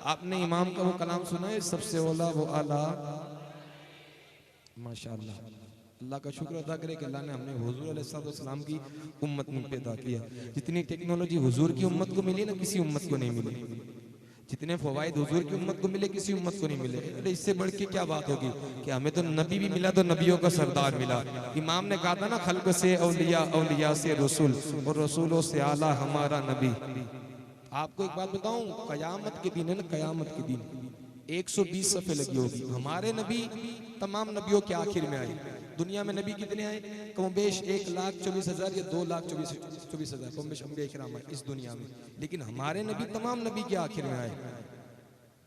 आपने इमाम का वो कलाम सुना है, सबसे औला वो आला। माशाअल्लाह, अल्लाह का शुक्र अदा करे कि अल्लाह ने हमने हुजूर अलैहिस्सलाम की उम्मत में पैदा किया। जितनी टेक्नोलॉजी हुजूर की उम्मत को मिली ना, किसी उम्मत को नहीं मिली। जितने फवाइद हुजूर की उम्मत को मिले, किसी उम्मत को नहीं मिले। अरे इससे बढ़ के क्या बात होगी कि हमें तो नबी भी मिला, तो नबियों का सरदार मिला। इमाम ने कहा था ना, खल्क से औलिया, औलिया से रसूल, और रसूलों से आला हमारा नबी। आपको एक बात बताऊं, कयामत के दिन है ना, कयामत के दिन 120 सफ़े लगी होगी। हमारे नबी तमाम नबियों के आखिर में आए। दुनिया में नबी कितने आए? कमोबेश 1,24,000 या 2,24,000 कमोबेश अंबिया इकराम आए इस दुनिया में। लेकिन हमारे नबी तमाम नबी के आखिर में आए।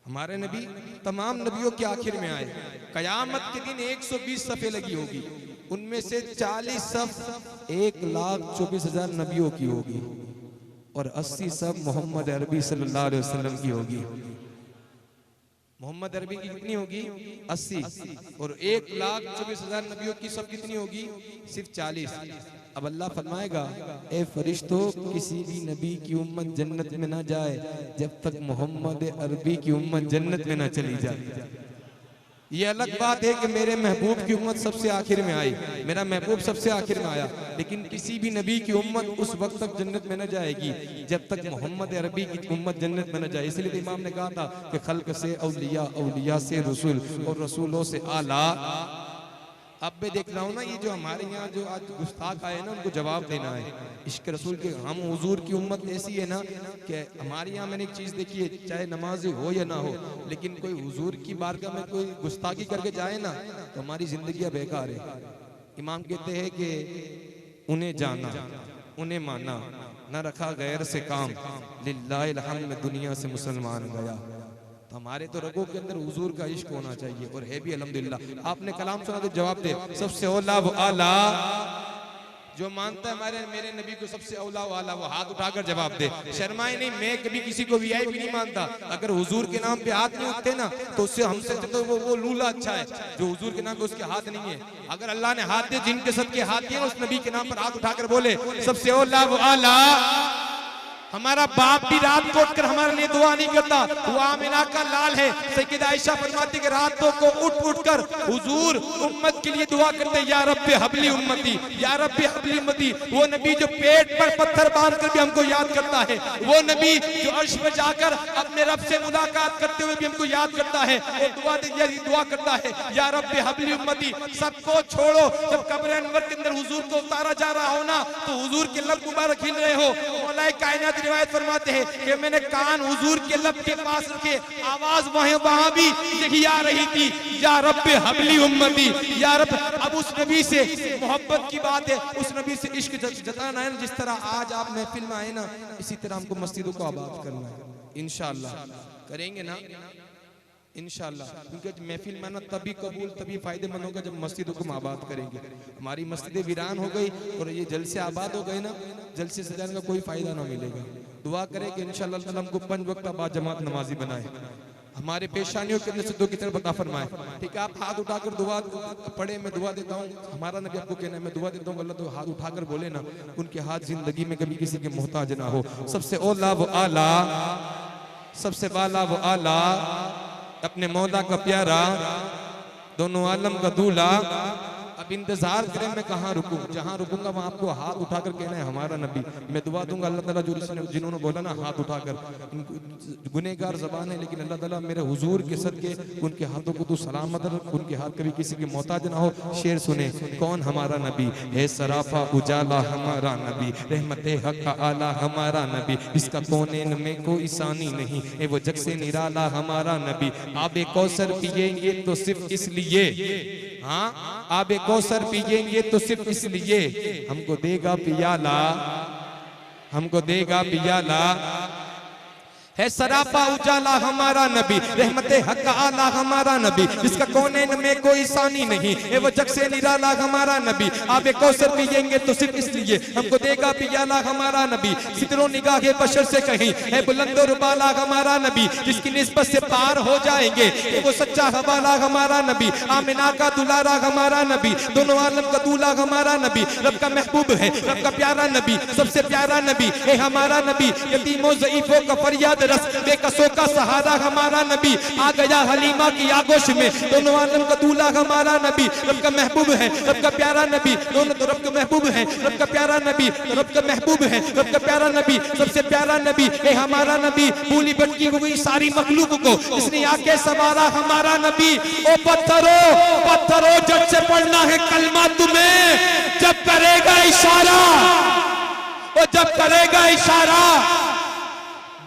हमारे नबी तमाम नबियों के आखिर में आए। कयामत के दिन 120 सफ़े लगी होगी। उनमें से 40 सफ़ 1,24,000 नबियों की होगी और 80 सफ़ मोहम्मद अरबी सल्लल्लाहु अलैहि वसल्लम की होगी। मोहम्मद अरबी की कितनी होगी? 80। और 1,24,000 नबियों की सब कितनी होगी? सिर्फ 40। अब अल्लाह फरमाएगा, ए फरिश्तों, किसी भी नबी की उम्मत जन्नत में ना जाए जब तक मोहम्मद अरबी की उम्मत जन्नत में ना चली जाए। ये अलग बात है कि मेरे महबूब की उम्मत सबसे आखिर में आई, मेरा महबूब सबसे आखिर में आया, लेकिन किसी भी नबी की उम्मत उस वक्त तक जन्नत में न जाएगी जब तक मोहम्मद अरबी की उम्मत जन्नत में न जाए। इसलिए इमाम ने कहा था कि खल्क से औलिया, औलिया से रसूल, और रसूलों से आला। अब मैं देख रहा हूँ ना, ये जो हमारे यहाँ जो आज गुस्ताख आए ना, उनको जवाब देना है इश्क रसूल के। हम हुजूर की उम्मत ऐसी है ना कि हमारे यहाँ मैंने एक चीज़ देखी है, चाहे नमाजी हो या ना हो, लेकिन कोई हुजूर की बारगाह में कोई गुस्ताखी करके जाए ना, तो हमारी जिंदगी बेकार है। इमाम कहते हैं कि उन्हें जाना, उन्हें माना, न रखा गैर से काम, लिल्लाहिल हम्द दुनिया से मुसलमान गया। तो हमारे तो रगों के अंदर हुजूर का इश्क होना चाहिए, और है भी अल्हम्दुलिल्लाह। आपने कलाम सुना तो जवाब दे, सबसे औला वो आला। जो मानता है हमारे मेरे नबी को सबसे औला वो आला, वो हाथ उठाकर जवाब दे। शर्माए नहीं, मैं कभी किसी को वीआईपी नहीं मानता। अगर हुजूर के नाम पे हाथ नहीं उठते ना, तो उससे हमसे तो वो लूला अच्छा है जो हुजूर के नाम पे उसके हाथ नहीं है। अगर अल्लाह ने हाथ दिए, जिनके सदके हाथ दिए, उस नबी के नाम पर हाथ उठाकर बोले सबसे औला वो आला। हमारा बाप भी रात को उठकर हमारे लिए दुआ नहीं करता, वो आमिना का लाल है। सैयदा आयशा फरमाती कि रातों को उठ कर हुजूर उम्मत के लिए दुआ करते, या रब्बे हबली उम्मती, या रब्बे हबली उम्मती। वो नबी जो पेट पर पत्थर बांध कर भी हमको याद करता है, वो नबी जो अर्श पर जाकर अपने रब से मुलाकात करते हुए भी हमको याद करता है, वो दुआ करता है, या रब्बे हबली उम्मती। सबको छोड़ो, जब कब्र अनवर के अंदर हुजूर को उतारा जा रहा हो ना, तो हुजूर के लब मुबारक हिल रहे हो। मौलाए कायनात रिवायत फरमाते हैं कि मैंने कान हुजूर के लब के पास रखे, आवाज वहां भी यही आ रही थी, या रब्बे हबली उम्मती, या रब। अब उस नबी से मोहब्बत की बात है, उस नबी से इश्क जताना है। जिस तरह आज आप महफिल में आए ना, इसी तरह हमको मस्जिदों को आबाद करना है। इंशाअल्लाह करेंगे ना, इंशाअल्लाह। क्योंकि महफिल में ना तभी कबूल, तभी फायदेमंद होगा जब मस्जिदों को आबाद करेंगे। हमारी मस्जिदें वीरान हो गई और ये जलसे आबाद हो गए ना, जलसे सजाने का कोई फायदा ना मिलेगा। दुआ करें कि इंशाअल्लाह ताला हमको 5 वक्त बाद जमात नमाजी बनाए, हमारे पेशानियों के अंदर से दो की तरफ अता फरमाए। ठीक है, आप हाथ उठाकर दुआ पढ़े, मैं दुआ देता हूँ। हमारा नबी आपको कहना है, मैं दुआ देता हूँ, अल्लाह तो हाथ उठाकर बोले ना, उनके हाथ जिंदगी में कभी किसी के मोहताज ना हो। सबसे औला वो आला, सबसे बाला वो आला, अपने मौला का प्यारा, दोनों आलम का दूल्हा। अब इंतजार करें, मैं कहाँ रुकूं? जहाँ रुकूंगा वहाँ आपको हाथ उठाकर कहना है हमारा नबी। मैं दुआ दूंगा, अल्लाह ताला जो जिन्होंने बोला ना हाथ उठाकर, गुनहगार ज़बान है, लेकिन अल्लाह ताला मेरे हुजूर के सदके उनके हाथों को तू सलामत रख, उनके हाथ कभी किसी के मोहताज ना हो। शेर सुने, कौन हमारा नबी है? सराफा उजाला हमारा नबी, रहमते हक का आला हमारा नबी, इसका कौनैन में कोई सानी नहीं है, वो जग से निराला हमारा नबी। आबे कौसर पिएंगे तो सिर्फ इसलिए, हाँ आबे कौसर पिएंगे तो सिर्फ इसलिए, हमको देगा पियाला, हमको देगा पियाला। है सरापा उजाला हमारा नबी, रहमते हक आला हमारा नबी, इसका कौनैन में कोई सानी नहीं है, वो जग से निराला हमारा नबी। आबे कौसर पिएंगे तो सिर्फ इसलिए, हमको देगा पियाला हमारा नबी। सितरों निगाहे बशर से कहीं है बुलंदो रुबाला हमारा नबी, जिसकी निस्बत से पार हो जाएंगे वो सच्चा हवाला हमारा नबी। आमिना का दुलारा हमारा नबी, दोनों आलम का दूल्हा हमारा नबी, रब का महबूब है, रब का प्यारा नबी, सबसे प्यारा नबी है हमारा नबी। यतीमों ज़ईफों का फरियाद याद रस बेकसों का सहारा हमारा नबी, आ गया हलीमा की आगोश में, दोनों आलम का दूल्हा हमारा नबी, रब का महबूब है, रब का प्यारा नबी, दोनों तो रब का महबूब है, रब का प्यारा नबी, रब का महबूब है, रब का प्यारा नबी, सबसे प्यारा नबी ए हमारा नबी, भूली भटकी हुई सारी मखलूक को इसने आके सवारा हमारा नबी। ओ पत्थरों पत्थरों जब से पढ़ना है कलमा तुम्हें, जब करेगा इशारा, ओ जब करेगा इशारा,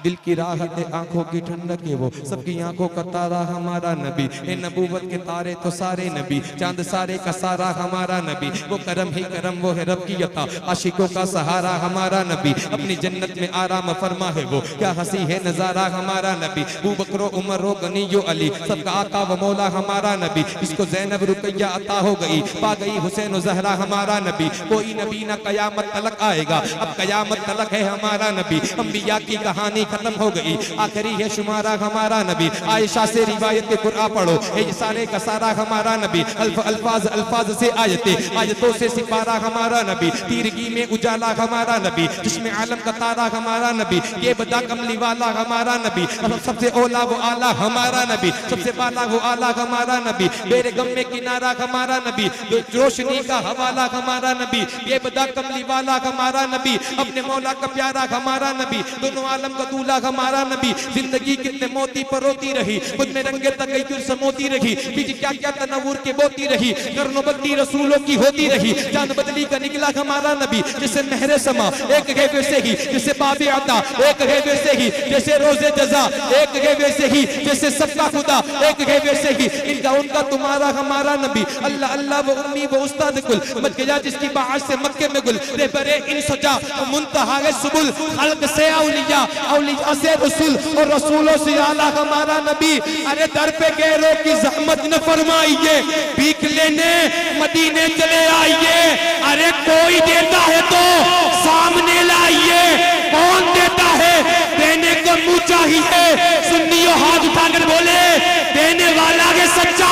दिल की राहत है, आंखों की ठंडक है वो, सबकी आंखों का तारा हमारा नबी, ए नबूवत के तारे तो सारे नबी, चांद सारे का सारा हमारा नबी, वो करम ही करम वो है रब की अता, आशिकों का सहारा हमारा नबी, अपनी जन्नत में आराम फरमा है वो, क्या हंसी है नजारा हमारा नबी, अबू बकरो उमर गनीयो अली, सबका आका व मौला हमारा नबी, इसको ज़ैनब रुकैया अता हो गई, पा गई हुसैन ज़हरा हमारा नबी, कोई नबी ना कयामत तलक आएगा, अब कयामत तलक है हमारा नबी, अंबिया की कहानी खत्म हो गई, आखिरी है शुमारा हमारा नबी, आयशा से रिवायत के कुरान पढ़ो, ये सारे का सारा हमारा नबी, अल्फाज अल्फाज से आयतों से सिपारा हमारा नबी, तीरगी में उजाला हमारा नबी, जिसमें आलम का तारा हमारा नबी, ये बदा कमली वाला हमारा नबी, सबसे ओला वो आला हमारा नबी, सबसे बाला वो आला हमारा नबी, मेरे गम में किनारा हमारा नबी, रोशनी का हवाला हमारा नबी, ये बदा कमली वाला हमारा नबी, अपने मौला का प्यारा हमारा नबी, दोनों आलम का दूल्हा हमारा नबी, जिंदगी कितने मोती पर रोती रही, खुद में रंगे तगैयुर समोती रही, बीच क्या क्या तनव्वुर के बोती रही, कर्नोबत्ती रसूलों की होती रही, जान बदली का निकला हमारा नबी, जैसे महरे समा एक है वैसे ही, जैसे बाबे अता एक है वैसे ही, जैसे रोजे जजा एक है वैसे ही, जैसे सबका खुदा एक है वैसे ही, इनका उनका तुम्हारा हमारा नबी, अल्लाह अल्लाह वो उम्मी वो उस्ताद कुल, मच गया जिसकी बात से मक्के में गुल, रे बरे इन सजा मुंतहा है सुबुल, खल्क से औलिया औलिया से रसूल और रसूलों से आला हमारा नबी, अरे दर पे गैरों की जहमत न फरमाइए, भीख लेने मदीने चले आइए, अरे कोई देता है तो सामने लाइए, कौन देता है देने को मुंह चाहिए, सुन्नियों हाथ उठाकर बोले देने वाला के सच्चा,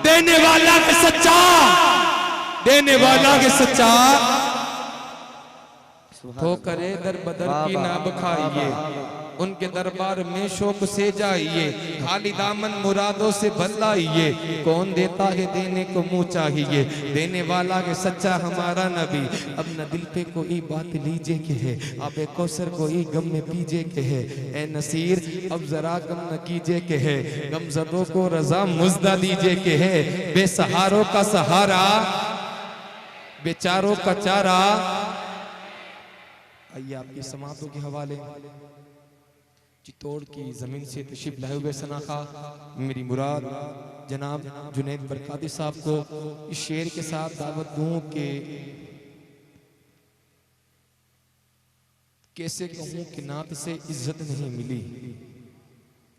देने वाला के सच्चा, देने वाला के सच्चा, ठोकरे दर बदर की ना बखाइए, उनके दरबार में शौक से जाइए, खाली दामन मुरादों से भलाइए, कौन देता है देने को मुंह चाहिए, देने वाला है सच्चा हमारा नबी, अब न दिल पे कोई बात लीजिए के है, आप कौसर कोई गम में पीजे के है, ए नसीर अब जरा गम न कीजिए के है, गमजदों को रजा मुजदा दीजिए के है, बेसहारों का सहारा बेचारों का चारा। आइए आपकी समातों के हवाले चित्तौड़ की जमीन से तशरीफ लाए हुए सनाखा मेरी मुराद जनाब जुनैद बरकाती साहब को इस शेर के साथ दावत दूं कि कैसे कहूं कि नात से इज्जत नहीं मिली,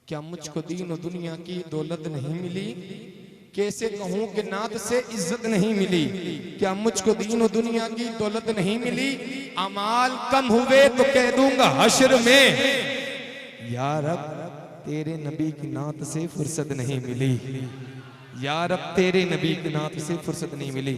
क्या मुझको दीन और दुनिया की दौलत नहीं मिली, कैसे कहूं कि नात से इज्जत नहीं मिली, क्या मुझको दीन और दुनिया की दौलत नहीं मिली, अमाल कम हुए तो कह दूंगा हश्र में या रब तेरे नबी की नात से फुर्सत नहीं मिली, या रब तेरे नबी की नात से फुर्सत नहीं मिली।